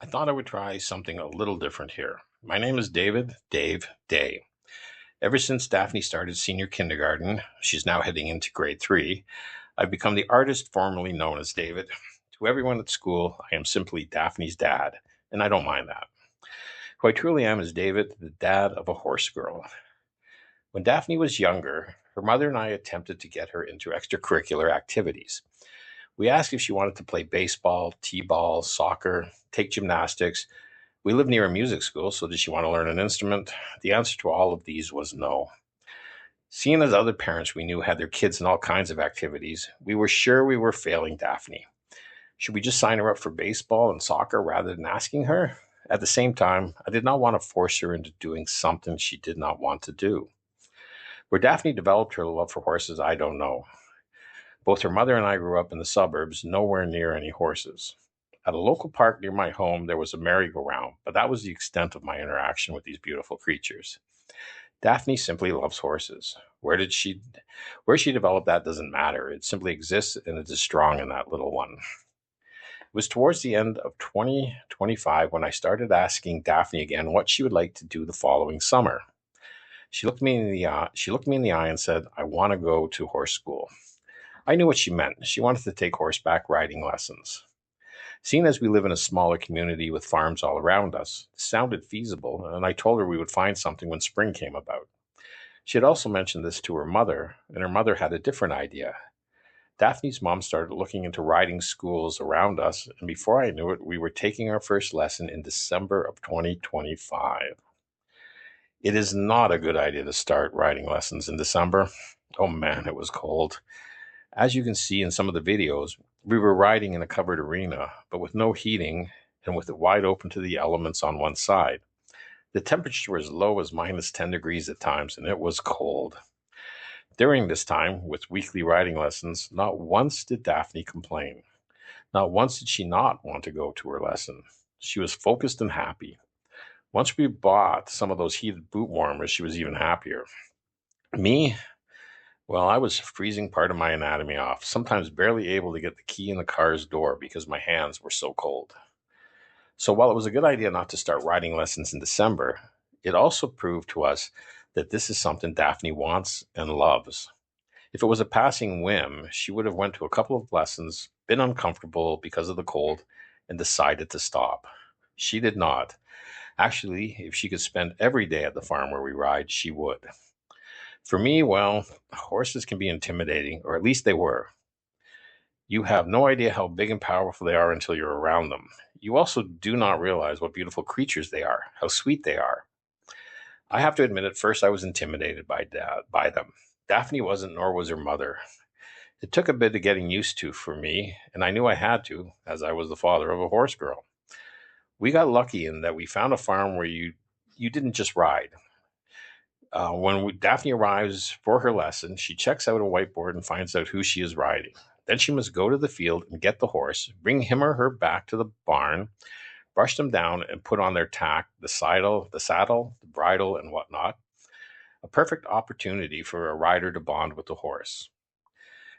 I thought I would try something a little different here. My name is Dave Day. Ever since Daphne started senior kindergarten, she's now heading into grade 3, I've become the artist formerly known as David. To everyone at school, I am simply Daphne's dad, and I don't mind that. Who I truly am is David, the dad of a horse girl. When Daphne was younger, her mother and I attempted to get her into extracurricular activities. We asked if she wanted to play baseball, t-ball, soccer, take gymnastics. We live near a music school, so did she want to learn an instrument? The answer to all of these was no. Seeing as other parents we knew had their kids in all kinds of activities, we were sure we were failing Daphne. Should we just sign her up for baseball and soccer rather than asking her? At the same time, I did not want to force her into doing something she did not want to do. Where Daphne developed her love for horses, I don't know. Both her mother and I grew up in the suburbs, nowhere near any horses. At a local park near my home, there was a merry-go-round, but that was the extent of my interaction with these beautiful creatures. Daphne simply loves horses. Where she developed that doesn't matter. It simply exists and it is strong in that little one. It was towards the end of 2025 when I started asking Daphne again what she would like to do the following summer. She looked me in the eye and said, "I want to go to horse school." I knew what she meant. She wanted to take horseback riding lessons. Seeing as we live in a smaller community with farms all around us, this sounded feasible, and I told her we would find something when spring came about. She had also mentioned this to her mother, and her mother had a different idea. Daphne's mom started looking into riding schools around us, and before I knew it, we were taking our first lesson in December of 2025. It is not a good idea to start riding lessons in December. Oh man, it was cold. As you can see in some of the videos, we were riding in a covered arena, but with no heating and with it wide open to the elements on one side. The temperature was as low as minus 10 degrees at times, and it was cold. During this time, with weekly riding lessons, not once did Daphne complain. Not once did she not want to go to her lesson. She was focused and happy. Once we bought some of those heated boot warmers, she was even happier. Me, well, I was freezing part of my anatomy off, sometimes barely able to get the key in the car's door because my hands were so cold. So while it was a good idea not to start riding lessons in December, it also proved to us that this is something Daphne wants and loves. If it was a passing whim, she would have went to a couple of lessons, been uncomfortable because of the cold, and decided to stop. She did not. Actually, if she could spend every day at the farm where we ride, she would. For me, well, horses can be intimidating, or at least they were. You have no idea how big and powerful they are until you're around them. You also do not realize what beautiful creatures they are, how sweet they are. I have to admit, at first I was intimidated by them. Daphne wasn't, nor was her mother. It took a bit of getting used to for me, and I knew I had to, as I was the father of a horse girl. We got lucky in that we found a farm where you didn't just ride. Daphne arrives for her lesson, she checks out a whiteboard and finds out who she is riding. Then she must go to the field and get the horse, bring him or her back to the barn, brush them down, and put on their tack, the saddle, the bridle, and whatnot. A perfect opportunity for a rider to bond with the horse.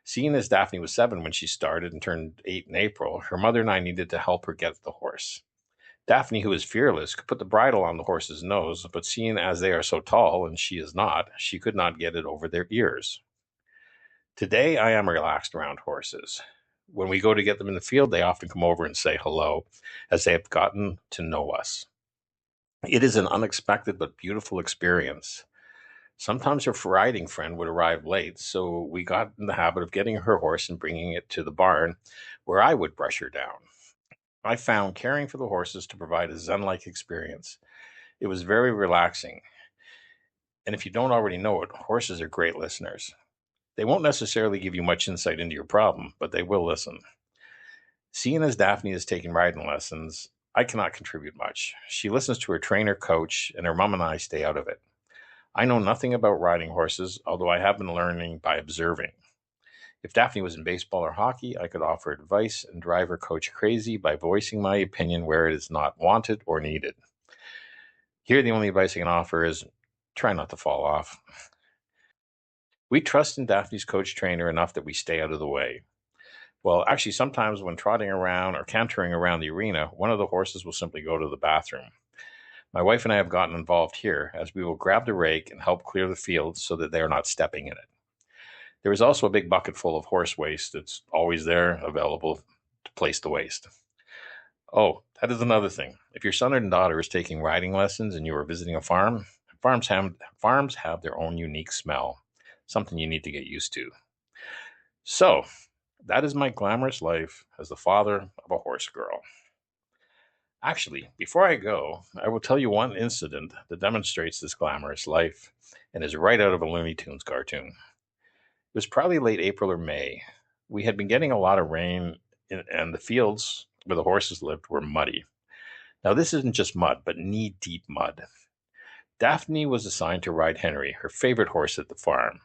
Seeing as Daphne was 7 when she started and turned 8 in April, her mother and I needed to help her get the horse. Daphne, who is fearless, could put the bridle on the horse's nose, but seeing as they are so tall and she is not, she could not get it over their ears. Today, I am relaxed around horses. When we go to get them in the field, they often come over and say hello as they have gotten to know us. It is an unexpected but beautiful experience. Sometimes her riding friend would arrive late, so we got in the habit of getting her horse and bringing it to the barn where I would brush her down. I found caring for the horses to provide a zen like experience. It was very relaxing. And if you don't already know it, horses are great listeners. They won't necessarily give you much insight into your problem, but they will listen. Seeing as Daphne is taking riding lessons, I cannot contribute much. She listens to her trainer coach, and her mom and I stay out of it. I know nothing about riding horses, although I have been learning by observing. If Daphne was in baseball or hockey, I could offer advice and drive her coach crazy by voicing my opinion where it is not wanted or needed. Here, the only advice I can offer is try not to fall off. We trust in Daphne's coach trainer enough that we stay out of the way. Well, actually, sometimes when trotting around or cantering around the arena, one of the horses will simply go to the bathroom. My wife and I have gotten involved here as we will grab the rake and help clear the field so that they are not stepping in it. There is also a big bucket full of horse waste that's always there, available to place the waste. Oh, that is another thing. If your son or daughter is taking riding lessons and you are visiting a farm, farms have their own unique smell, something you need to get used to. So, that is my glamorous life as the father of a horse girl. Actually, before I go, I will tell you one incident that demonstrates this glamorous life and is right out of a Looney Tunes cartoon. It was probably late April or May. We had been getting a lot of rain, and the fields where the horses lived were muddy. Now, this isn't just mud, but knee deep mud. Daphne was assigned to ride Henry, her favorite horse at the farm.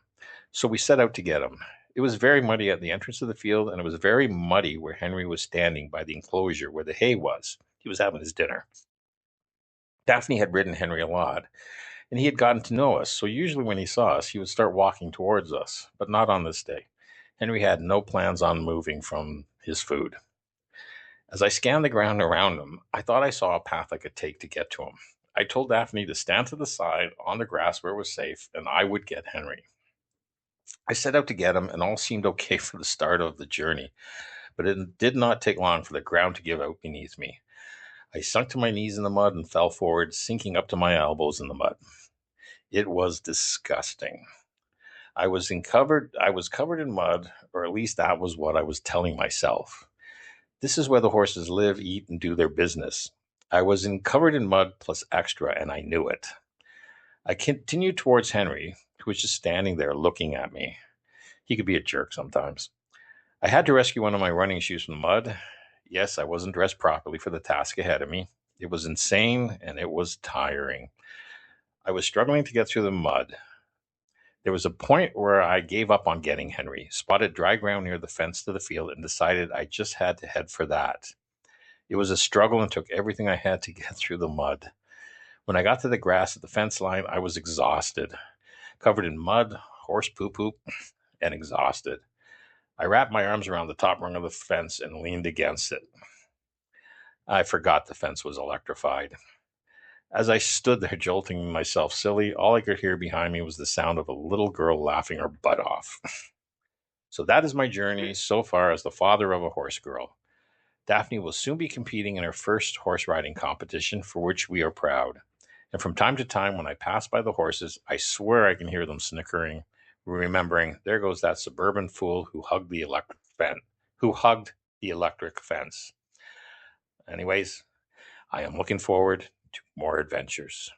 So we set out to get him. It was very muddy at the entrance of the field, and it was very muddy where Henry was standing by the enclosure where the hay was. He was having his dinner. Daphne had ridden Henry a lot, and he had gotten to know us, so usually when he saw us, he would start walking towards us, but not on this day. Henry had no plans on moving from his food. As I scanned the ground around him, I thought I saw a path I could take to get to him. I told Daphne to stand to the side on the grass where it was safe, and I would get Henry. I set out to get him, and all seemed okay for the start of the journey, but it did not take long for the ground to give out beneath me. I sunk to my knees in the mud and fell forward, sinking up to my elbows in the mud. It was disgusting. I was covered in mud, or at least that was what I was telling myself. This is where the horses live, eat, and do their business. I was covered in mud plus extra, and I knew it. I continued towards Henry, who was just standing there looking at me. He could be a jerk sometimes. I had to rescue one of my running shoes from the mud. Yes, I wasn't dressed properly for the task ahead of me. It was insane and it was tiring. I was struggling to get through the mud. There was a point where I gave up on getting Henry, spotted dry ground near the fence to the field, and decided I just had to head for that. It was a struggle and took everything I had to get through the mud. When I got to the grass at the fence line, I was exhausted, covered in mud, horse poo poo, and exhausted. I wrapped my arms around the top rung of the fence and leaned against it. I forgot the fence was electrified. As I stood there jolting myself silly, all I could hear behind me was the sound of a little girl laughing her butt off. So that is my journey so far as the father of a horse girl. Daphne will soon be competing in her first horse riding competition, for which we are proud. And from time to time, when I pass by the horses, I swear I can hear them snickering, remembering, there goes that suburban fool who hugged the electric fence. Anyways, I am looking forward to more adventures.